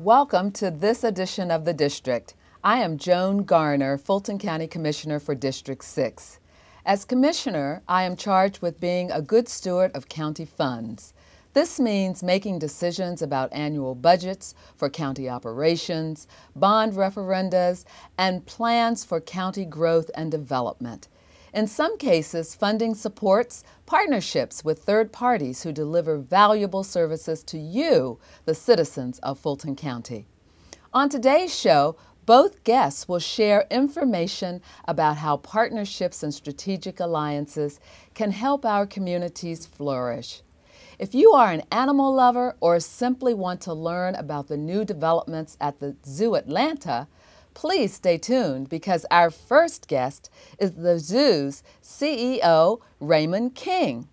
Welcome to this edition of The District. I am Joan Garner, Fulton County Commissioner for District 6. As Commissioner, I am charged with being a good steward of county funds. This means making decisions about annual budgets for county operations, bond referendas, and plans for county growth and development. In some cases, funding supports partnerships with third parties who deliver valuable services to you, the citizens of Fulton County. On today's show, both guests will share information about how partnerships and strategic alliances can help our communities flourish. If you are an animal lover or simply want to learn about the new developments at the Zoo Atlanta, please stay tuned because our first guest is the zoo's CEO, Raymond King.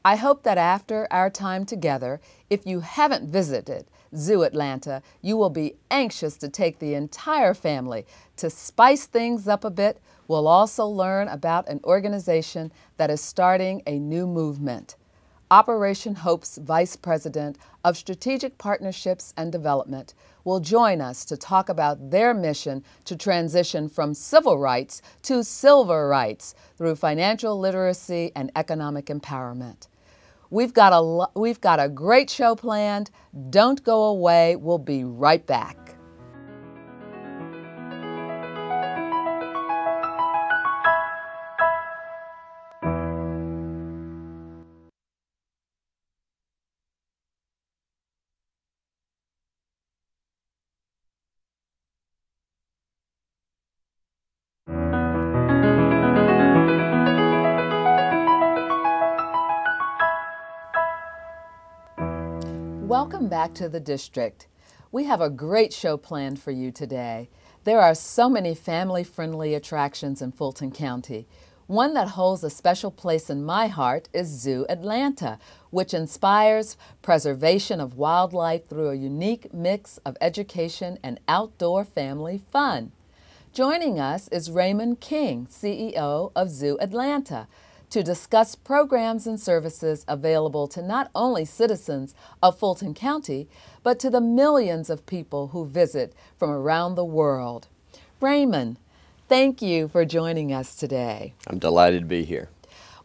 I hope that after our time together, if you haven't visited Zoo Atlanta, you will be anxious to take the entire family. To spice things up a bit, we'll also learn about an organization that is starting a new movement. Operation Hope's Vice President of Strategic Partnerships and Development will join us to talk about their mission to transition from civil rights to silver rights through financial literacy and economic empowerment. We've got a great show planned. Don't go away. We'll be right back. Welcome back to the District. We have a great show planned for you today. There are so many family-friendly attractions in Fulton County. One that holds a special place in my heart is Zoo Atlanta, which inspires preservation of wildlife through a unique mix of education and outdoor family fun. Joining us is Raymond King, CEO of Zoo Atlanta, to discuss programs and services available to not only citizens of Fulton County, but to the millions of people who visit from around the world. Raymond, thank you for joining us today. I'm delighted to be here.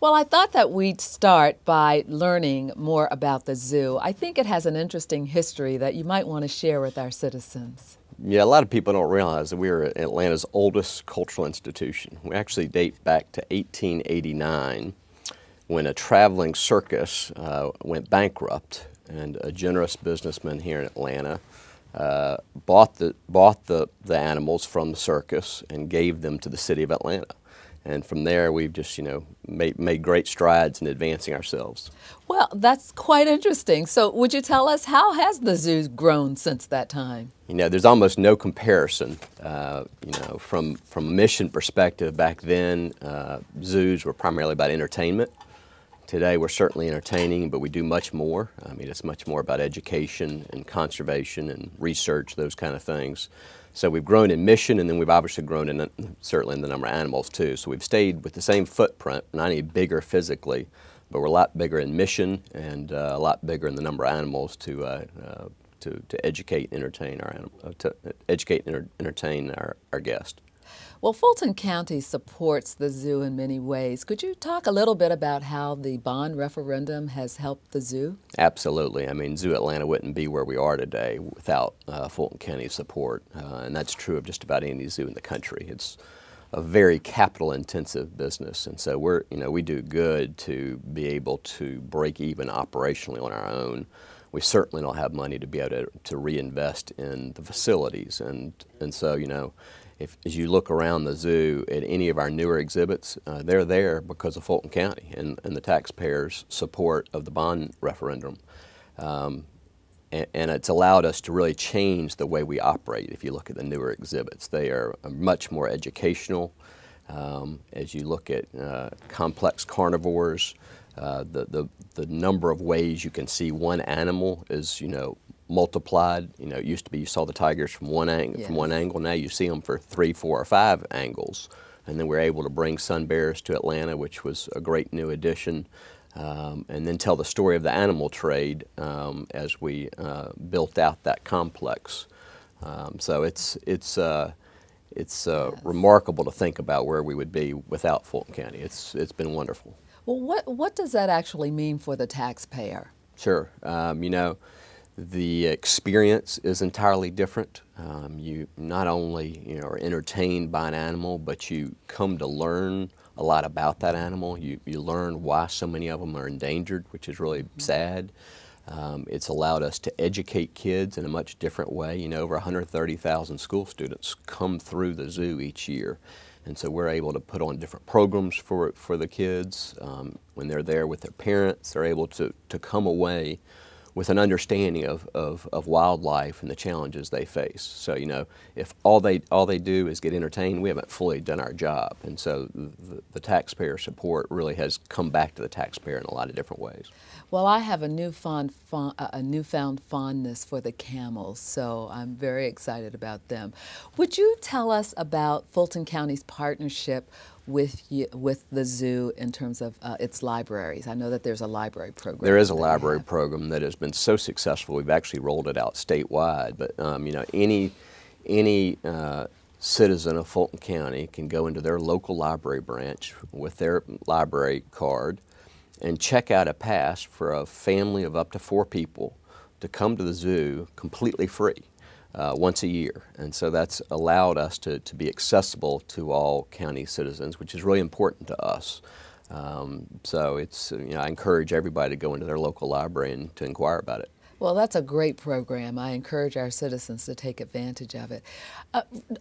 Well, I thought that we'd start by learning more about the zoo. I think it has an interesting history that you might want to share with our citizens. Yeah, a lot of people don't realize that we are Atlanta's oldest cultural institution. We actually date back to 1889 when a traveling circus went bankrupt, and a generous businessman here in Atlanta bought the animals from the circus and gave them to the city of Atlanta. And from there, we've just, made great strides in advancing ourselves. Well, that's quite interesting. So would you tell us, how has the zoo grown since that time? There's almost no comparison. From a mission perspective, back then, zoos were primarily about entertainment. Today, we're certainly entertaining, but we do much more. It's much more about education and conservation and research, those kind of things. So we've grown in mission, and then we've obviously grown certainly in the number of animals too. So we've stayed with the same footprint, not any bigger physically, but we're a lot bigger in mission and a lot bigger in the number of animals to educate and entertain our guests. Well, Fulton County supports the zoo in many ways. Could you talk a little bit about how the bond referendum has helped the zoo? Absolutely. Zoo Atlanta wouldn't be where we are today without Fulton County's support, and that's true of just about any zoo in the country. It's a very capital-intensive business, and so we do good to be able to break even operationally on our own. We certainly don't have money to be able to reinvest in the facilities, and so as you look around the zoo at any of our newer exhibits, they're there because of Fulton County and the taxpayers' support of the bond referendum. And it's allowed us to really change the way we operate. If you look at the newer exhibits, they are much more educational. As you look at complex carnivores, the number of ways you can see one animal is, multiplied. It used to be you saw the tigers from one angle. Now you see them for 3, 4, or 5 angles. And then we're able to bring sun bears to Atlanta, which was a great new addition. And then tell the story of the animal trade as we built out that complex. So it's remarkable to think about where we would be without Fulton County. It's been wonderful. Well, what does that actually mean for the taxpayer? Sure. You know, the experience is entirely different. You not only are entertained by an animal, but you come to learn a lot about that animal. You learn why so many of them are endangered, which is really sad. It's allowed us to educate kids in a much different way. You know, over 130,000 school students come through the zoo each year. And so we're able to put on different programs for the kids. When they're there with their parents, they're able to come away with an understanding of wildlife and the challenges they face. So, you know, if all they do is get entertained, we haven't fully done our job. And so the taxpayer support really has come back to the taxpayer in a lot of different ways. Well, I have a newfound fondness for the camels, so I'm very excited about them. Would you tell us about Fulton County's partnership with the zoo in terms of its libraries? I know that there's a library program. There is a library program that has been so successful. We've actually rolled it out statewide. But you know, any citizen of Fulton County can go into their local library branch with their library card and check out a pass for a family of up to 4 people to come to the zoo completely free. Once a year, and so that's allowed us to be accessible to all county citizens, which is really important to us. So it's, you know, I encourage everybody to go into their local library and to inquire about it. Well, that's a great program. I encourage our citizens to take advantage of it.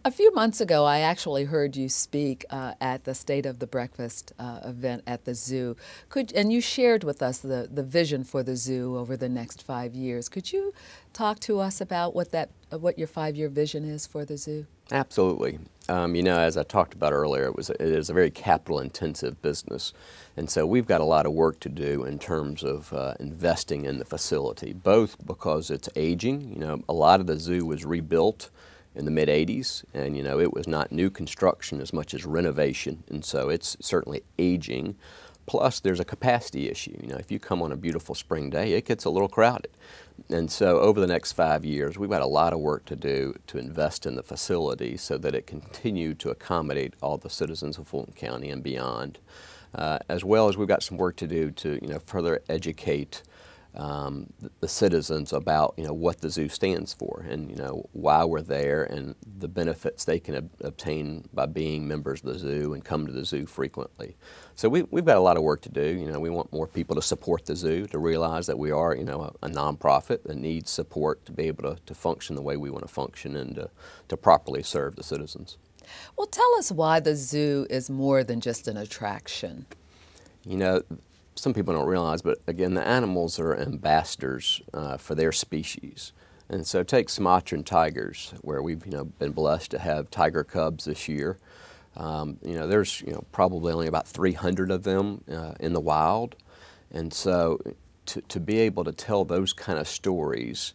A few months ago, I actually heard you speak at the State of the Breakfast event at the zoo. And you shared with us the vision for the zoo over the next 5 years. Could you talk to us about what your 5-year vision is for the zoo? Absolutely. You know, as I talked about earlier, it is a very capital-intensive business, and so we've got a lot of work to do in terms of investing in the facility, both because it's aging. You know, a lot of the zoo was rebuilt in the mid-'80s, and you know, it was not new construction as much as renovation, and so it's certainly aging. Plus, there's a capacity issue. You know, if you come on a beautiful spring day, it gets a little crowded. And so over the next 5 years, we've got a lot of work to do to invest in the facility so that it continue to accommodate all the citizens of Fulton County and beyond. As well as we've got some work to do to, you know, further educate the citizens about, you know, what the zoo stands for and, you know, why we're there and the benefits they can obtain by being members of the zoo and come to the zoo frequently. So we've got a lot of work to do. You know, we want more people to support the zoo, to realize that we are, you know, a nonprofit that needs support to be able to function the way we want to function and to properly serve the citizens. Well, tell us why the zoo is more than just an attraction. You know, some people don't realize, but again, the animals are ambassadors for their species. And so take Sumatran tigers, where we've, you know, been blessed to have tiger cubs this year. You know, there's, you know, probably only about 300 of them in the wild. And so to be able to tell those kind of stories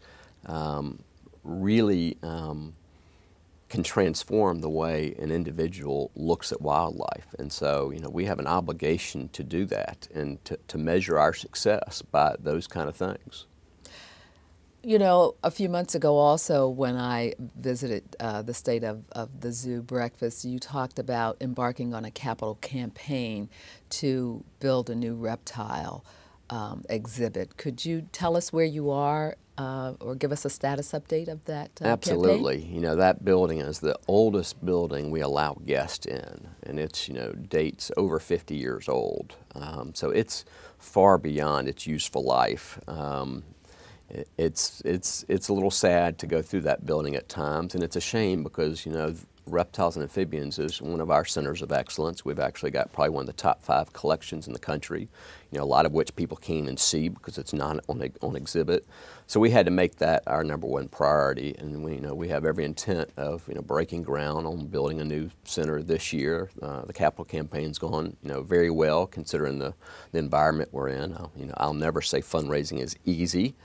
really can transform the way an individual looks at wildlife. And so, you know, we have an obligation to do that and to measure our success by those kind of things. You know, a few months ago also when I visited the State of the Zoo breakfast, you talked about embarking on a capital campaign to build a new reptile exhibit. Could you tell us where you are or give us a status update of that Absolutely. campaign? You know, that building is the oldest building we allow guests in, and it's, you know, dates over 50 years old. So it's far beyond its useful life. It's a little sad to go through that building at times, and it's a shame because, you know, reptiles and amphibians is one of our centers of excellence. We've actually got probably one of the top 5 collections in the country, you know, a lot of which people can't even see because it's not on exhibit. So we had to make that our #1 priority, and we, you know, we have every intent of, you know, breaking ground on building a new center this year. The capital campaign's gone, you know, very well considering the environment we're in. You know, I'll never say fundraising is easy,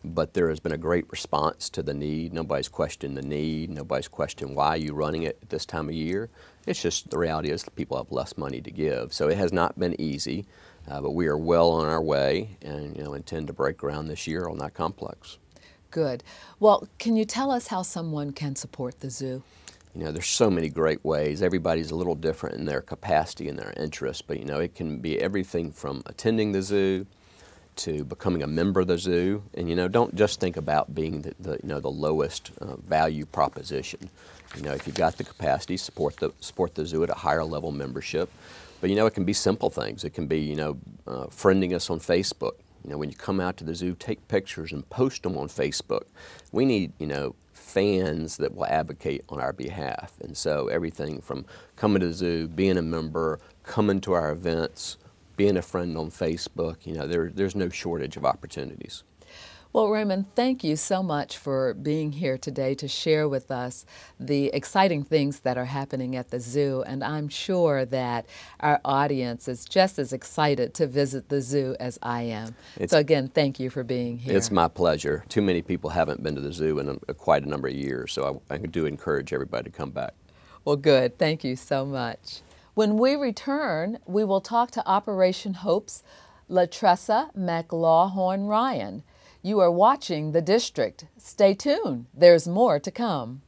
but there has been a great response to the need. Nobody's questioned the need. Nobody's questioned why you're running it at this time of year. It's just the reality is that people have less money to give. So it has not been easy, but we are well on our way and, you know, intend to break ground this year on that complex. Good. Well, can you tell us how someone can support the zoo? You know, there's so many great ways. Everybody's a little different in their capacity and their interest, but you know, it can be everything from attending the zoo to becoming a member of the zoo. And you know, don't just think about being the lowest value proposition. You know, if you've got the capacity, support the zoo at a higher level membership. But you know, it can be simple things. It can be, you know, friending us on Facebook. You know, when you come out to the zoo, take pictures and post them on Facebook. We need, you know, fans that will advocate on our behalf. And so everything from coming to the zoo, being a member, coming to our events, being a friend on Facebook, you know, there's no shortage of opportunities. Well, Raymond, thank you so much for being here today to share with us the exciting things that are happening at the zoo, and I'm sure that our audience is just as excited to visit the zoo as I am. So again, thank you for being here. It's my pleasure. Too many people haven't been to the zoo in quite a number of years, so I do encourage everybody to come back. Well, good. Thank you so much. When we return, we will talk to Operation Hope's Latressa McLawhorn Ryan. You are watching The District. Stay tuned. There's more to come.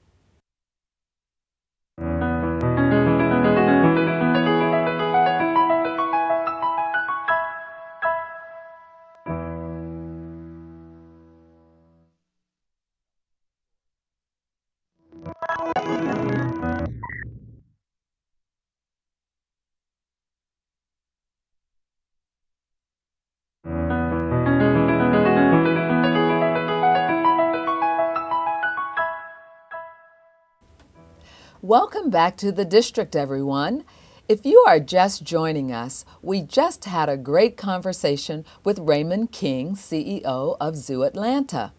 Welcome back to The District, everyone. If you are just joining us, we just had a great conversation with Raymond King, CEO of Zoo Atlanta.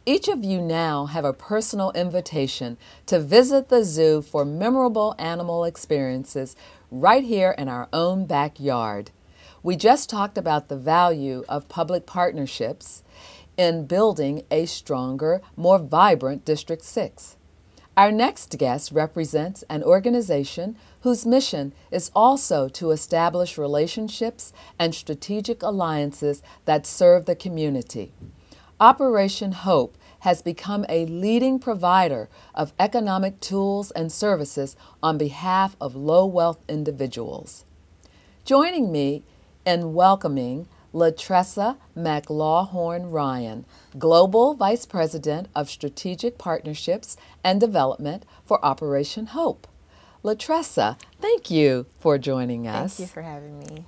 Each of you now have a personal invitation to visit the zoo for memorable animal experiences right here in our own backyard. We just talked about the value of public partnerships in building a stronger, more vibrant District 6. Our next guest represents an organization whose mission is also to establish relationships and strategic alliances that serve the community. Operation Hope has become a leading provider of economic tools and services on behalf of low-wealth individuals. Joining me in welcoming Latressa McLawhorn Ryan, Global Vice President of Strategic Partnerships and Development for Operation Hope. Latressa, thank you for joining us. Thank you for having me.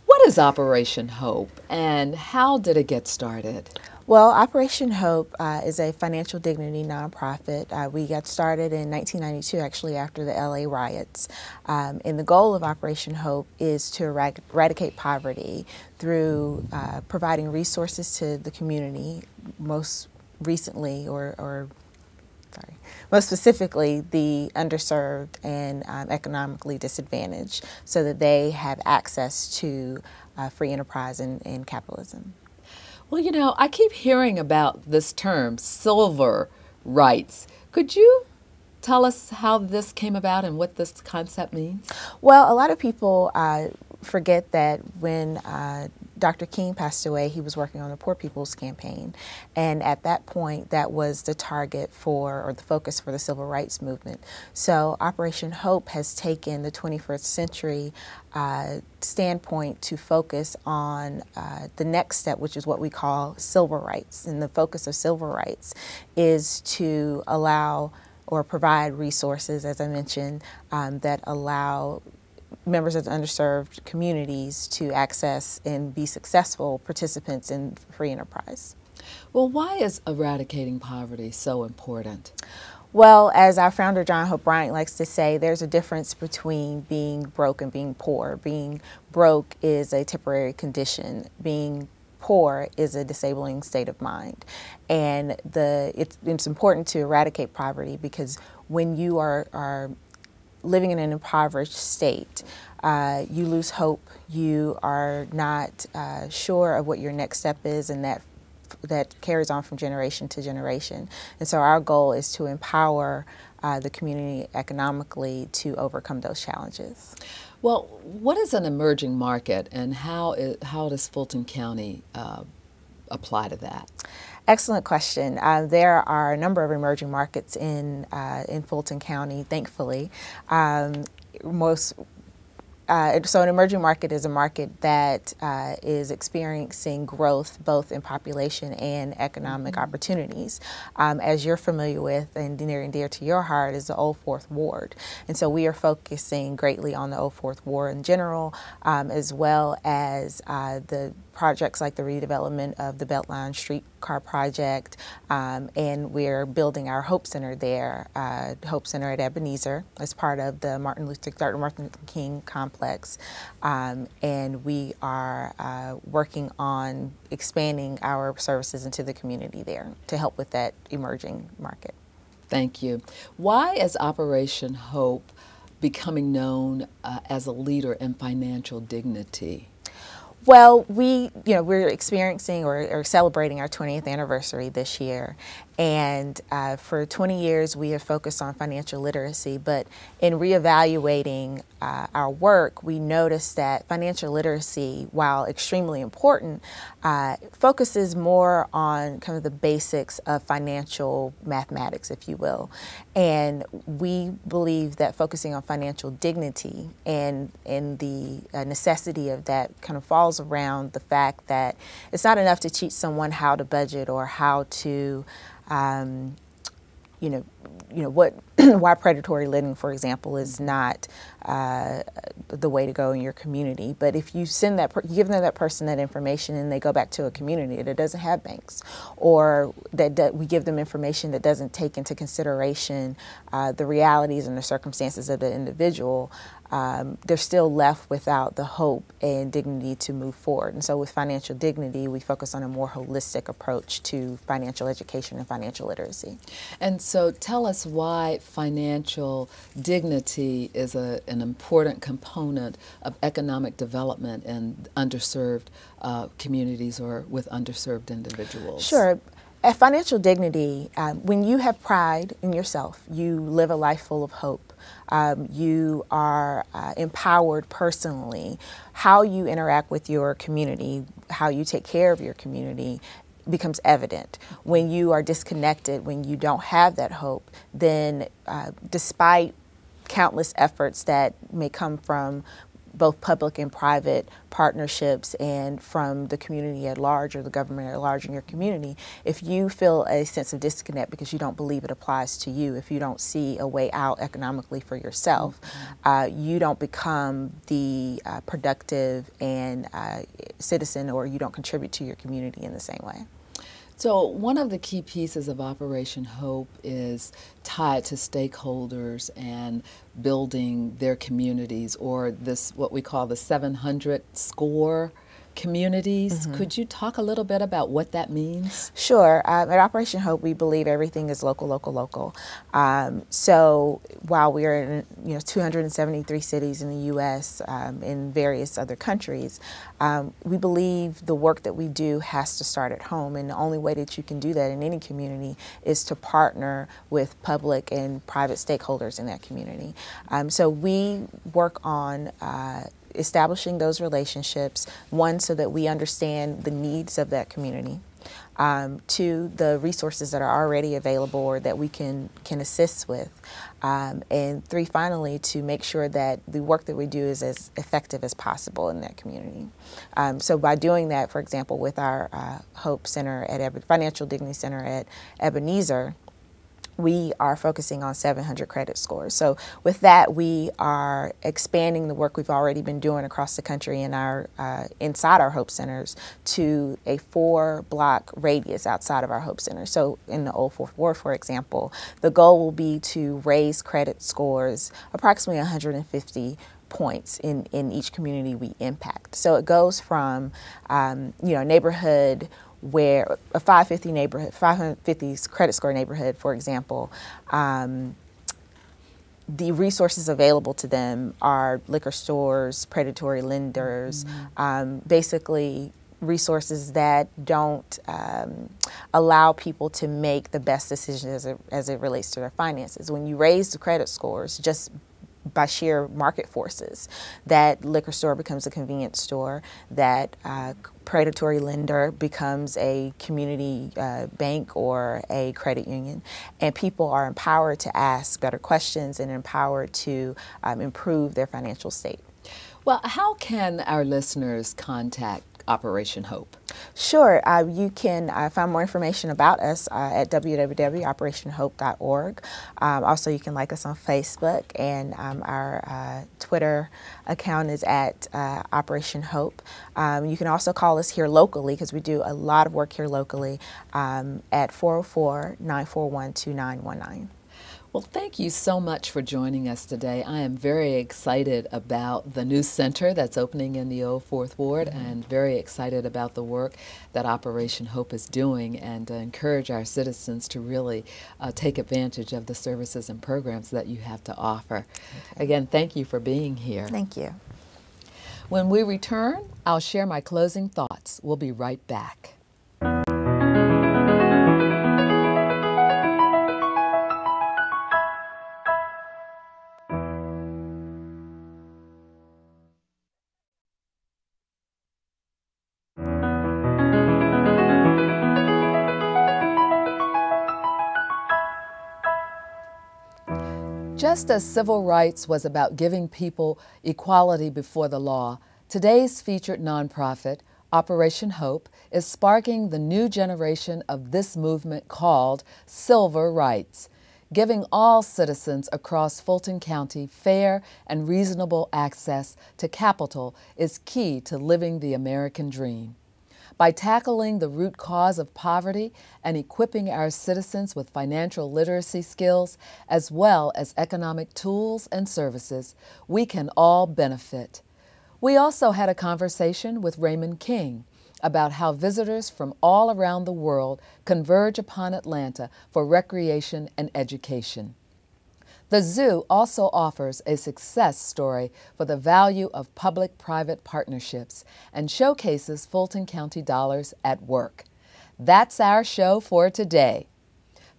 What is Operation Hope and how did it get started? Well, Operation Hope is a financial dignity nonprofit. We got started in 1992, actually after the LA riots. And the goal of Operation Hope is to eradicate poverty through providing resources to the community, most specifically the underserved and economically disadvantaged, so that they have access to free enterprise and capitalism. Well, you know, I keep hearing about this term, silver rights. Could you tell us how this came about and what this concept means? Well, a lot of people forget that when Dr. King passed away, he was working on the Poor People's Campaign. And at that point, that was the target for, or the focus for the Civil Rights Movement. So Operation Hope has taken the 21st century standpoint to focus on the next step, which is what we call civil rights. And the focus of civil rights is to allow or provide resources, as I mentioned, that allow members of the underserved communities to access and be successful participants in free enterprise. Well, why is eradicating poverty so important? Well, as our founder, John Hope Bryant, likes to say, there's a difference between being broke and being poor. Being broke is a temporary condition. Being poor is a disabling state of mind. And it's important to eradicate poverty because when you are living in an impoverished state, you lose hope, you are not sure of what your next step is, and that carries on from generation to generation. And so our goal is to empower the community economically to overcome those challenges. Well, what is an emerging market and how does Fulton County apply to that? Excellent question. There are a number of emerging markets in Fulton County, thankfully. So an emerging market is a market that is experiencing growth both in population and economic opportunities. As you're familiar with and near and dear to your heart is the Old Fourth Ward. And so we are focusing greatly on the Old Fourth Ward in general, as well as the projects like the redevelopment of the Beltline streetcar project, and we're building our Hope Center there, Hope Center at Ebenezer, as part of the Martin Luther King complex, and we are working on expanding our services into the community there to help with that emerging market. Thank you. Why is Operation Hope becoming known as a leader in financial dignity? Well, we're experiencing or celebrating our 20th anniversary this year, and for 20 years we have focused on financial literacy, but in reevaluating our work, we noticed that financial literacy, while extremely important, focuses more on kind of the basics of financial mathematics, if you will. And we believe that focusing on financial dignity and the necessity of that kind of falls around the fact that it's not enough to teach someone how to budget or how to why predatory lending, for example, is not the way to go in your community. But if you send you give them that person that information and they go back to a community that doesn't have banks, or that we give them information that doesn't take into consideration the realities and the circumstances of the individual, they're still left without the hope and dignity to move forward. And so with financial dignity, we focus on a more holistic approach to financial education and financial literacy. And so tell us why financial dignity is an important component of economic development in underserved communities or with underserved individuals. Sure. At financial dignity, when you have pride in yourself, you live a life full of hope. You are empowered personally. How you interact with your community, how you take care of your community becomes evident. When you are disconnected, when you don't have that hope, then despite countless efforts that may come from both public and private partnerships and from the community at large or the government at large in your community, if you feel a sense of disconnect because you don't believe it applies to you, if you don't see a way out economically for yourself, you don't become the productive and citizen, or you don't contribute to your community in the same way. So one of the key pieces of Operation Hope is tied to stakeholders and building their communities, or this, what we call the 700 SCORE communities. Could you talk a little bit about what that means? Sure. At Operation Hope, we believe everything is local, local, local. So while we are in 273 cities in the U.S., in various other countries, we believe the work that we do has to start at home, and the only way that you can do that in any community is to partner with public and private stakeholders in that community. So we work on establishing those relationships, one, so that we understand the needs of that community, two, the resources that are already available or that we can assist with, and three, finally, to make sure that the work that we do is as effective as possible in that community. So by doing that, for example, with our Hope Center at Financial Dignity Center at Ebenezer, we are focusing on 700 credit scores. So with that, we are expanding the work we've already been doing across the country in our inside our Hope Centers to a 4-block radius outside of our Hope Center. So in the Old Fourth Ward, for example, the goal will be to raise credit scores approximately 150 points in each community we impact. So it goes from a neighborhood where a 550 credit score neighborhood, for example, the resources available to them are liquor stores, predatory lenders, basically resources that don't allow people to make the best decisions as it relates to their finances. When you raise the credit scores, just by sheer market forces, that liquor store becomes a convenience store, that predatory lender becomes a community bank or a credit union, and people are empowered to ask better questions and empowered to improve their financial state. Well, how can our listeners contact Operation Hope? Sure. You can find more information about us at www.operationhope.org. Also, you can like us on Facebook, and our Twitter account is at Operation Hope. You can also call us here locally, because we do a lot of work here locally, at 404-941-2919. Well, thank you so much for joining us today. I am very excited about the new center that's opening in the Old Fourth Ward, and very excited about the work that Operation Hope is doing, and encourage our citizens to really take advantage of the services and programs that you have to offer. Okay. Again, thank you for being here. Thank you. When we return, I'll share my closing thoughts. We'll be right back. Just as civil rights was about giving people equality before the law, today's featured nonprofit, Operation Hope, is sparking the new generation of this movement called Silver Rights. Giving all citizens across Fulton County fair and reasonable access to capital is key to living the American dream. By tackling the root cause of poverty and equipping our citizens with financial literacy skills, as well as economic tools and services, we can all benefit. We also had a conversation with Raymond King about how visitors from all around the world converge upon Atlanta for recreation and education. The zoo also offers a success story for the value of public-private partnerships and showcases Fulton County dollars at work. That's our show for today.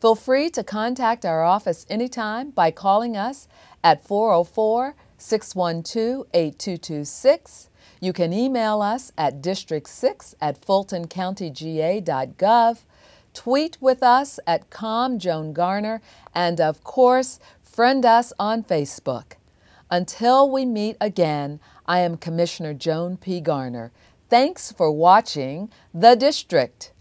Feel free to contact our office anytime by calling us at 404-612-8226. You can email us at district6@fultoncountyga.gov, tweet with us at @ComJoanGarner, and of course, friend us on Facebook. Until we meet again, I am Commissioner Joan P. Garner. Thanks for watching The District.